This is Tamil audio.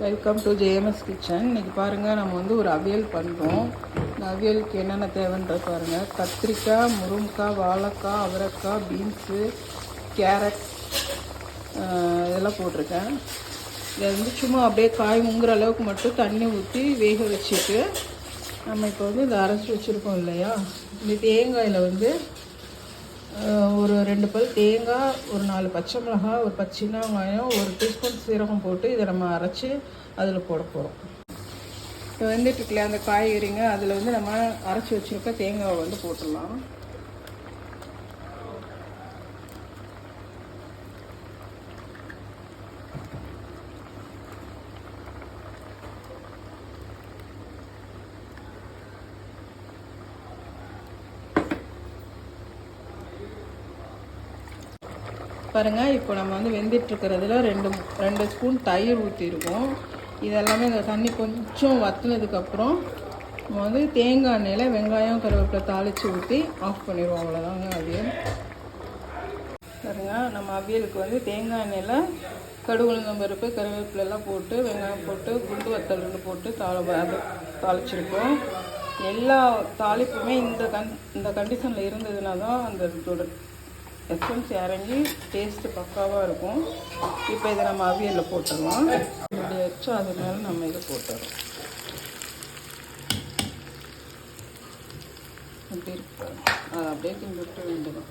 Welcome to JMS kitchen. இன்றைக்கி பாருங்கள், நம்ம வந்து ஒரு அவியல் பண்ணுறோம். இந்த அவியலுக்கு என்னென்ன தேவைன்றது பாருங்கள். கத்திரிக்காய், முருங்கைக்காய், வாழைக்காய், அவரைக்காய், பீன்ஸு, கேரட் இதெல்லாம் போட்டிருக்கேன். இதை வந்து சும்மா அப்படியே காய் முங்குற அளவுக்கு மட்டும் தண்ணி ஊற்றி வேக வச்சுட்டு நம்ம இப்போ வந்து இதை அரைச்சி வச்சுருக்கோம் இல்லையா. இந்த தேங்காயில் வந்து ஒரு 2 பல் தேங்காய், ஒரு 4 பச்சை மிளகாய், ஒரு சின்ன வெங்காயம், 1 டீஸ்பூன் சீரகம் போட்டு இதை நம்ம அரைச்சி அதில் போட போகிறோம். இப்போ வந்துட்டுருக்கல அந்த காய்கறிங்க அதில் வந்து நம்ம அரைச்சி வச்சுருக்க தேங்காவை வந்து போட்டுடலாம். பாருங்கள், இப்போ நம்ம வந்து வெந்துட்டுருக்கிறதுல 2 ஸ்பூன் தயிர் ஊற்றிருக்கோம். இதெல்லாமே இந்த தண்ணி கொஞ்சம் வற்றினதுக்கப்புறம் நம்ம வந்து தேங்காய் எண்ணெயில் வெங்காயம் கருவேப்பிலை தாளித்து ஊற்றி ஆஃப் பண்ணிடுவோம். அவ்வளோதாங்க அவியல். பாருங்கள், நம்ம அவியலுக்கு வந்து தேங்காய் எண்ணெயில் கடுகு, உளுந்தம் பருப்பு, கருவேப்பிலெல்லாம் போட்டு வெங்காயம் போட்டு குண்டு வத்தல் 2 போட்டு தாளிச்சிருக்கோம். எல்லா தாளிப்புமே இந்த கண்டிஷனில் இருந்ததுனா தான் அந்த எசன்ஸ் இறங்கி டேஸ்ட்டு பக்காவாக இருக்கும். இப்போ இதை நம்ம அவியலில் போட்டுடலாம். இப்படி வச்சு அது மேலே நம்ம இதை போட்டுறோம். அப்படி இருக்கு, அதை அப்படியே கிண்டி விட்டு வேண்டியதும்.